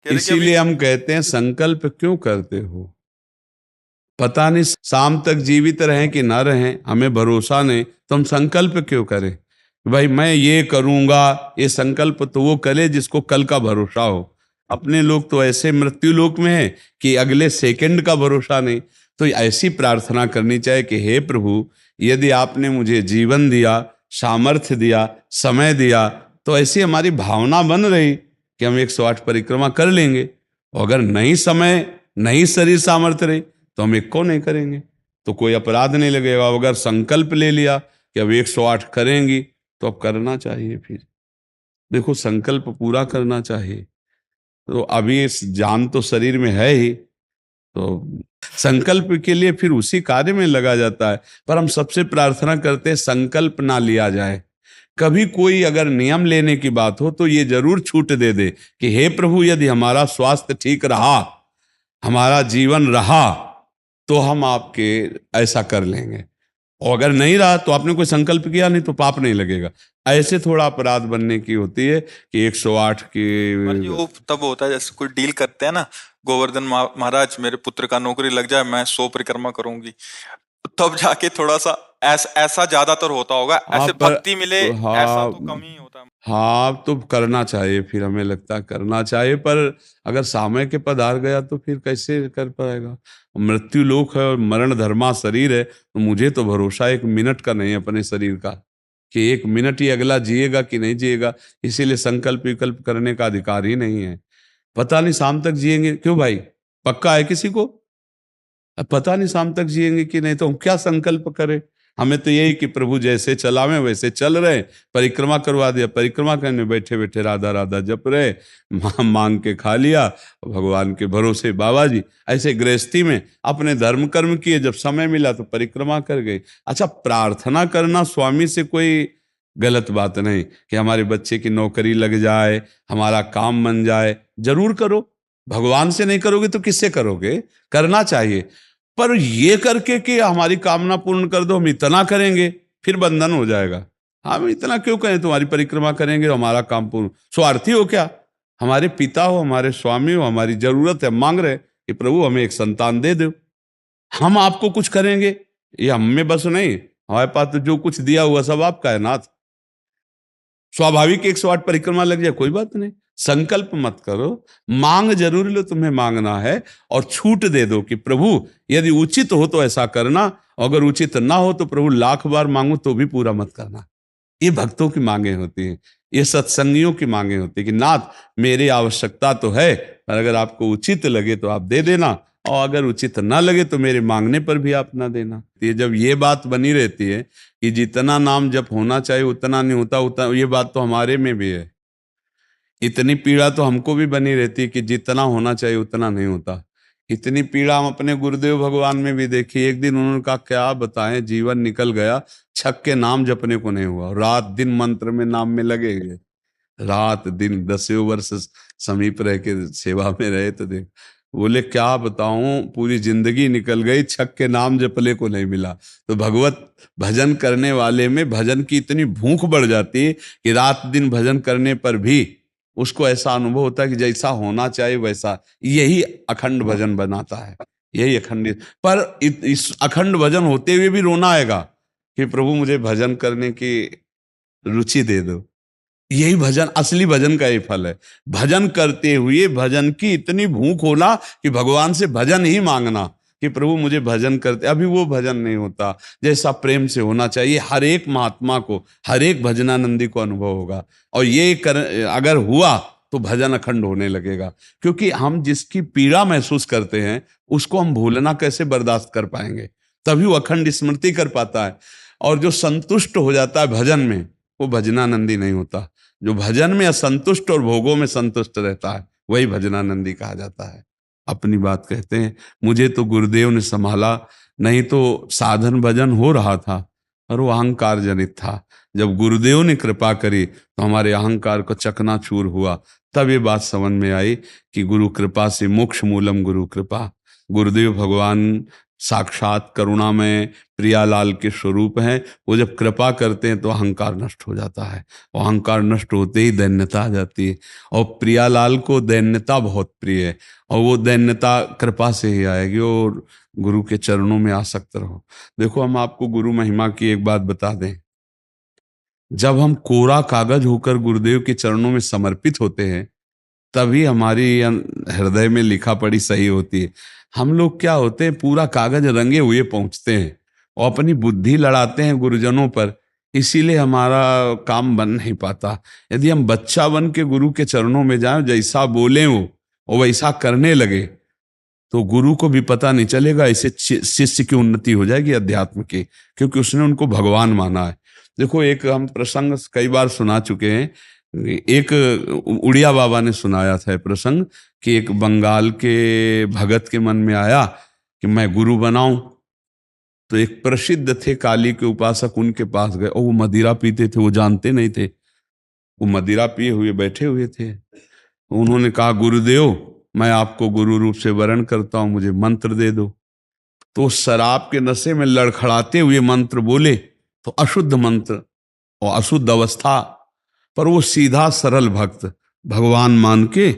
कह रहे कि अभी इसीलिए हम कहते हैं संकल्प क्यों करते हो? पता नहीं शाम तक जीवित रहें कि ना रहें, हमें भरोसा नहीं, तो हम संकल्प क्यों करें? भाई मैं ये करूंगा, ये संकल्प तो वो करे जिसको कल का भरोसा हो। अपने लोग तो ऐसे मृत्यु लोक में है कि अगले सेकंड का भरोसा नहीं। तो ऐसी प्रार्थना करनी चाहिए कि हे प्रभु, यदि आपने मुझे जीवन दिया, सामर्थ्य दिया, समय दिया, तो ऐसी हमारी भावना बन रही कि हम 108 परिक्रमा कर लेंगे। और अगर नहीं समय, नहीं शरीर सामर्थ्य रही, तो हम एक को नहीं करेंगे, तो कोई अपराध नहीं लगेगा। अगर संकल्प ले लिया कि अब 108 करेंगी, तो अब करना चाहिए। फिर देखो, संकल्प पूरा करना चाहिए। तो अभी इस जान तो शरीर में है ही, तो संकल्प के लिए फिर उसी कार्य में लगा जाता है। पर हम सबसे प्रार्थना करते हैं संकल्प ना लिया जाए। कभी कोई अगर नियम लेने की बात हो तो ये जरूर छूट दे दे कि हे प्रभु, यदि हमारा स्वास्थ्य ठीक रहा, हमारा जीवन रहा, तो हम आपके ऐसा कर लेंगे। और अगर नहीं रहा तो आपने कोई संकल्प किया नहीं, तो पाप नहीं लगेगा। ऐसे थोड़ा अपराध बनने की होती है कि 108 की। पर जी वो तब होता है जैसे कोई डील करते हैं ना, गोवर्धन महाराज मेरे पुत्र का नौकरी लग जाए, मैं 100 परिक्रमा करूंगी, तब जाके थोड़ा सा ऐसा ज्यादातर होता होगा। ऐसे आप पर भक्ति मिले ऐसा हाँ, तो कम ही होता है। हाँ तो करना चाहिए, फिर हमें लगता है करना चाहिए। पर अगर समय के पधार गया तो फिर कैसे कर पाएगा? मृत्यु लोक है और मरण धर्मा शरीर है, तो मुझे तो भरोसा 1 मिनट का नहीं है अपने शरीर का कि 1 मिनट ही अगला जिएगा कि नहीं जिएगा। इसीलिए संकल्प विकल्प करने का अधिकार ही नहीं है। पता नहीं शाम तक जिएंगे क्यों भाई? पक्का है किसी को? अब पता नहीं शाम तक जिएंगे कि नहीं, तो हम क्या संकल्प करें? हमें तो यही कि प्रभु जैसे चलावे वैसे चल रहे। परिक्रमा करवा दिया, परिक्रमा करने बैठे बैठे राधा राधा जप रहे, मांग के खा लिया, भगवान के भरोसे बाबा जी। ऐसे गृहस्थी में अपने धर्म कर्म किए, जब समय मिला तो परिक्रमा कर गए। अच्छा, प्रार्थना करना स्वामी से कोई गलत बात नहीं कि हमारे बच्चे की नौकरी लग जाए, हमारा काम बन जाए, जरूर करो। भगवान से नहीं करोगे तो किससे करोगे? करना चाहिए। पर ये करके कि हमारी कामना पूर्ण कर दो, हम इतना करेंगे, फिर बंधन हो जाएगा। हम इतना क्यों करें? तुम्हारी परिक्रमा करेंगे तो हमारा काम पूर्ण। स्वार्थी हो क्या? हमारे पिता हो, हमारे स्वामी हो, हमारी जरूरत है, मांग रहे कि प्रभु हमें एक संतान दे दो, हम आपको कुछ करेंगे। ये हम में बस नहीं, हमारे पास तो जो कुछ दिया हुआ सब आपका है नाथ। स्वाभाविक 108 परिक्रमा लग जाए, कोई बात नहीं। संकल्प मत करो, मांग जरूर लो, तुम्हें मांगना है। और छूट दे दो कि प्रभु यदि उचित हो तो ऐसा करना, अगर उचित ना हो तो प्रभु लाख बार मांगो तो भी पूरा मत करना। ये भक्तों की मांगे होती हैं, ये सत्संगियों की मांगे होती है कि नाथ मेरी आवश्यकता तो है, पर अगर आपको उचित लगे तो आप दे देना, और अगर उचित ना लगे तो मेरे मांगने पर भी आप ना देना। ये जब ये बात बनी रहती है कि जितना नाम जप होना चाहिए उतना नहीं होता, उतना, ये बात तो हमारे में भी है। इतनी पीड़ा तो हमको भी बनी रहती है कि जितना होना चाहिए उतना नहीं होता। इतनी पीड़ा हम अपने गुरुदेव भगवान में भी देखी। एक दिन उन्होंने कहा क्या बताएं, जीवन निकल गया, छक के नाम जपने को नहीं हुआ, रात दिन मंत्र में नाम में लगे गए, रात दिन 10 वर्ष समीप रह के सेवा में रहे। तो देख, बोले क्या बताऊं, पूरी जिंदगी निकल गई, छक के नाम जपले को नहीं मिला। तो भगवत भजन करने वाले में भजन की इतनी भूख बढ़ जाती है कि रात दिन भजन करने पर भी उसको ऐसा अनुभव होता है कि जैसा होना चाहिए वैसा। यही अखंड भजन बनाता है, यही अखंड। पर इस अखंड भजन होते हुए भी रोना आएगा कि प्रभु मुझे भजन करने की रुचि दे दो। यही भजन, असली भजन का ही फल है। भजन करते हुए भजन की इतनी भूख होना कि भगवान से भजन ही मांगना कि प्रभु मुझे भजन करते। अभी वो भजन नहीं होता जैसा प्रेम से होना चाहिए। हर एक महात्मा को, हर एक भजनानंदी को अनुभव होगा। और ये अगर हुआ तो भजन अखंड होने लगेगा। क्योंकि हम जिसकी पीड़ा महसूस करते हैं उसको हम भूलना कैसे बर्दाश्त कर पाएंगे? तभी वो अखंड स्मृति कर पाता है। और जो संतुष्ट हो जाता है भजन में, वो भजनानंदी नहीं होता। जो भजन में असंतुष्ट और भोगों में संतुष्ट रहता है वही भजनानंदी कहा जाता है। अपनी बात कहते हैं, मुझे तो गुरुदेव ने संभाला, नहीं तो साधन भजन हो रहा था और वो अहंकार जनित था। जब गुरुदेव ने कृपा करी तो हमारे अहंकार को चकनाचूर हुआ। तब ये बात समझ में आई कि गुरु कृपा से मोक्ष मूलम गुरु कृपा। गुरुदेव भगवान साक्षात करुणामय प्रियालाल के स्वरूप हैं। वो जब कृपा करते हैं तो अहंकार नष्ट हो जाता है, और अहंकार नष्ट होते ही दैन्यता आ जाती है। और प्रियालाल को दैन्यता बहुत प्रिय है, और वो दैन्यता कृपा से ही आएगी। और गुरु के चरणों में आसक्त रहो। देखो, हम आपको गुरु महिमा की एक बात बता दें। जब हम कोरा कागज होकर गुरुदेव के चरणों में समर्पित होते हैं, तभी हमारी हृदय में लिखा पढ़ी सही होती है। हम लोग क्या होते हैं, पूरा कागज रंगे हुए पहुंचते हैं और अपनी बुद्धि लड़ाते हैं गुरुजनों पर, इसीलिए हमारा काम बन नहीं पाता। यदि हम बच्चा बन के गुरु के चरणों में जाएं, जैसा बोले वो और वैसा करने लगे, तो गुरु को भी पता नहीं चलेगा। ऐसे शिष्य की उन्नति हो जाएगी अध्यात्म की, क्योंकि उसने उनको भगवान माना है। देखो, एक हम प्रसंग कई बार सुना चुके हैं। एक उड़िया बाबा ने सुनाया था प्रसंग कि एक बंगाल के भगत के मन में आया कि मैं गुरु बनाऊं। तो एक प्रसिद्ध थे काली के उपासक, उनके पास गए, और वो मदिरा पीते थे, वो जानते नहीं थे। वो मदिरा पिए हुए बैठे हुए थे। उन्होंने कहा, गुरुदेव, मैं आपको गुरु रूप से वरण करता हूं, मुझे मंत्र दे दो। तो शराब के नशे में लड़खड़ाते हुए मंत्र बोले, तो अशुद्ध मंत्र और अशुद्ध अवस्था, पर वो सीधा सरल भक्त भगवान मान के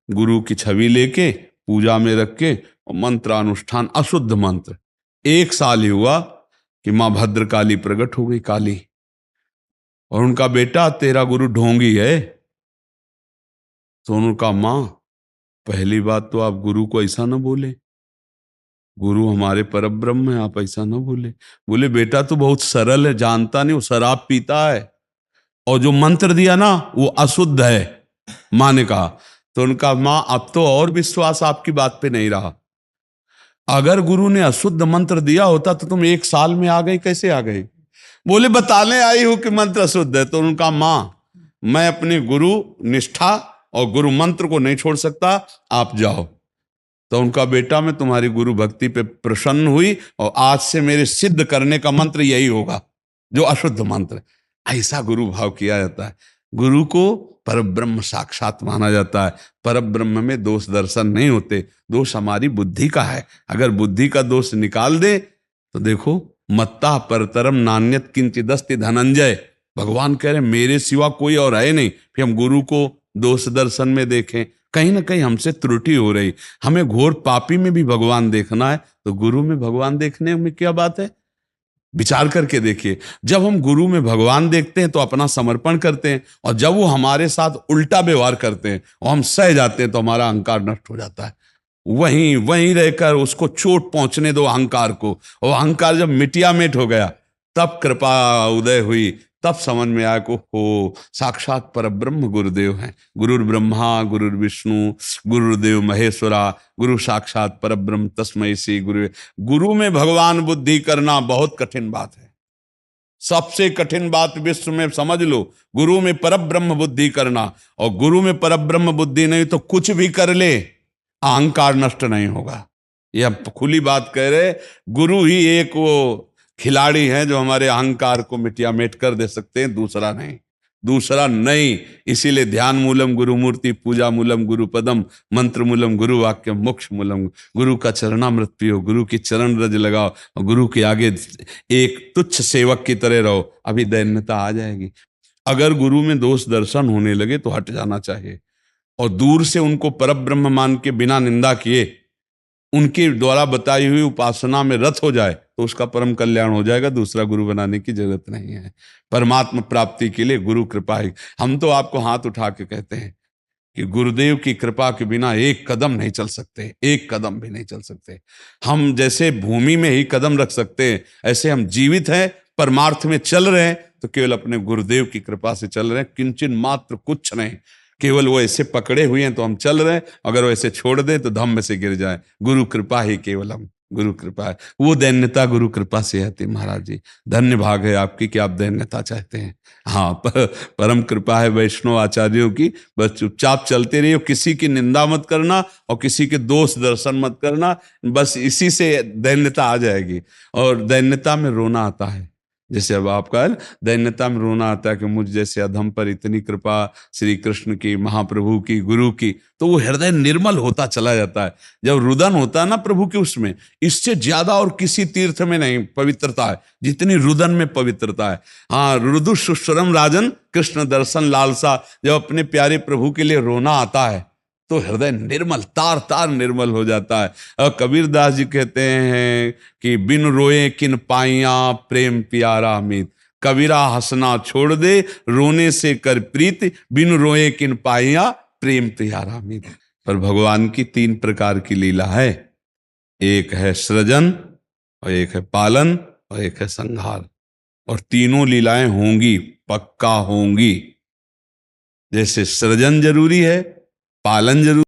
गुरु की छवि लेके पूजा में रख के और मंत्रानुष्ठान, अशुद्ध मंत्र। 1 साल ही हुआ कि माँ भद्रकाली प्रकट हो गई, काली, और उनका बेटा, तेरा गुरु ढोंगी है। तो उन्होंने कहा, माँ, पहली बात तो आप गुरु को ऐसा ना बोले, गुरु हमारे परब्रह्म है, आप ऐसा ना बोले। बोले, बेटा तू बहुत सरल है, जानता नहीं, वो शराब पीता है, और जो मंत्र दिया ना वो अशुद्ध है। माँ ने कहा। तो उनका, माँ, अब तो और विश्वास आपकी बात पे नहीं रहा। अगर गुरु ने अशुद्ध मंत्र दिया होता तो तुम 1 साल में आ गई, कैसे आ गई? बोले, बताने आई हूं कि मंत्र अशुद्ध है। तो उनका, माँ, मैं अपनी गुरु निष्ठा और गुरु मंत्र को नहीं छोड़ सकता, आप जाओ। तो उनका बेटा, मैं तुम्हारी गुरु भक्ति पे प्रसन्न हुई, और आज से मेरे सिद्ध करने का मंत्र यही होगा, जो अशुद्ध मंत्र। ऐसा गुरु भाव किया जाता है। गुरु को परब्रह्म साक्षात माना जाता है। परब्रह्म में दोष दर्शन नहीं होते, दोष हमारी बुद्धि का है। अगर बुद्धि का दोष निकाल दे तो देखो, मत्ता परतरम नान्यत किंचिदस्ति धनंजय, भगवान कह रहे मेरे सिवा कोई और है नहीं। फिर हम गुरु को दोष दर्शन में देखें, कहीं ना कहीं हमसे त्रुटि हो रही। हमें घोर पापी में भी भगवान देखना है, तो गुरु में भगवान देखने में क्या बात है? विचार करके देखिए। जब हम गुरु में भगवान देखते हैं तो अपना समर्पण करते हैं, और जब वो हमारे साथ उल्टा व्यवहार करते हैं और हम सह जाते हैं, तो हमारा अहंकार नष्ट हो जाता है। वहीं वहीं रहकर उसको चोट पहुंचने दो अहंकार को, और अहंकार जब मिटिया मिट हो गया, तब कृपा उदय हुई, तब समझ में आया को हो साक्षात परब्रह्म गुरुदेव हैं। गुरुर ब्रह्मा गुरुर विष्णु गुरुदेव महेश्वरा, गुरु साक्षात परब्रह्म तस्मै श्री गुरु। गुरु में भगवान बुद्धि करना बहुत कठिन बात है, सबसे कठिन बात विश्व में, समझ लो। गुरु में परब्रह्म बुद्धि करना, और गुरु में परब्रह्म बुद्धि नहीं तो कुछ भी कर ले, अहंकार नष्ट नहीं होगा। यह खुली बात कह रहे। गुरु ही एक वो खिलाड़ी हैं जो हमारे अहंकार को मिटिया मेट कर दे सकते हैं, दूसरा नहीं, दूसरा नहीं। इसीलिए ध्यान मूलम गुरु मूर्ति, पूजा मूलम गुरु पदम, मंत्र मूलम गुरु वाक्य, मोक्ष मूलम। गुरु का चरणामृत पियो, गुरु की चरण रज लगाओ, और गुरु के आगे एक तुच्छ सेवक की तरह रहो, अभी दैन्यता आ जाएगी। अगर गुरु में दोष दर्शन होने लगे तो हट जाना चाहिए, और दूर से उनको परब्रह्म मान के बिना निंदा किए उनके द्वारा बताई हुई उपासना में रत हो जाए तो उसका परम कल्याण हो जाएगा। दूसरा गुरु बनाने की जरूरत नहीं है। परमात्मा प्राप्ति के लिए गुरु कृपा ही। हम तो आपको हाथ उठा के कहते हैं कि गुरुदेव की कृपा के बिना एक कदम नहीं चल सकते, एक कदम भी नहीं चल सकते। हम जैसे भूमि में ही कदम रख सकते हैं, ऐसे हम जीवित हैं, परमार्थ में चल रहे हैं, तो केवल अपने गुरुदेव की कृपा से चल रहे हैं, किंचन मात्र कुछ नहीं। केवल वो ऐसे पकड़े हुए हैं तो हम चल रहे हैं, अगर वो ऐसे छोड़ दें तो धम्म से गिर जाए। गुरु कृपा ही केवलम, गुरु कृपा है। वो दैन्यता गुरु कृपा से आती। महाराज जी, धन्य भाग है आपकी कि आप दैन्यता चाहते हैं। हाँ, परम कृपा है वैष्णव आचार्यों की। बस चुपचाप चलते रहिए, किसी की निंदा मत करना और किसी के दोष दर्शन मत करना, बस इसी से दैन्यता आ जाएगी। और दैन्यता में रोना आता है, जैसे अब आपका है, दैन्यता में रोना आता है कि मुझ जैसे अधम पर इतनी कृपा श्री कृष्ण की, महाप्रभु की, गुरु की, तो वो हृदय निर्मल होता चला जाता है। जब रुदन होता है ना प्रभु के, उसमें इससे ज्यादा और किसी तीर्थ में नहीं पवित्रता है जितनी रुदन में पवित्रता है। हाँ, रुदु सुश्रम राजन, कृष्ण दर्शन लालसा, जब अपने प्यारे प्रभु के लिए रोना आता है तो हृदय निर्मल, तार तार निर्मल हो जाता है। और कबीरदास जी कहते हैं कि बिन रोए किन पाइया प्रेम प्यारा मीत, कबीरा हंसना छोड़ दे रोने से कर प्रीत, बिन रोए किन पाइया प्रेम प्यारा मीत। पर भगवान की 3 प्रकार की लीला है, एक है सृजन, और एक है पालन, और एक है संहार। और तीनों लीलाएं होंगी, पक्का होंगी। जैसे सृजन जरूरी है, पालन जरूरी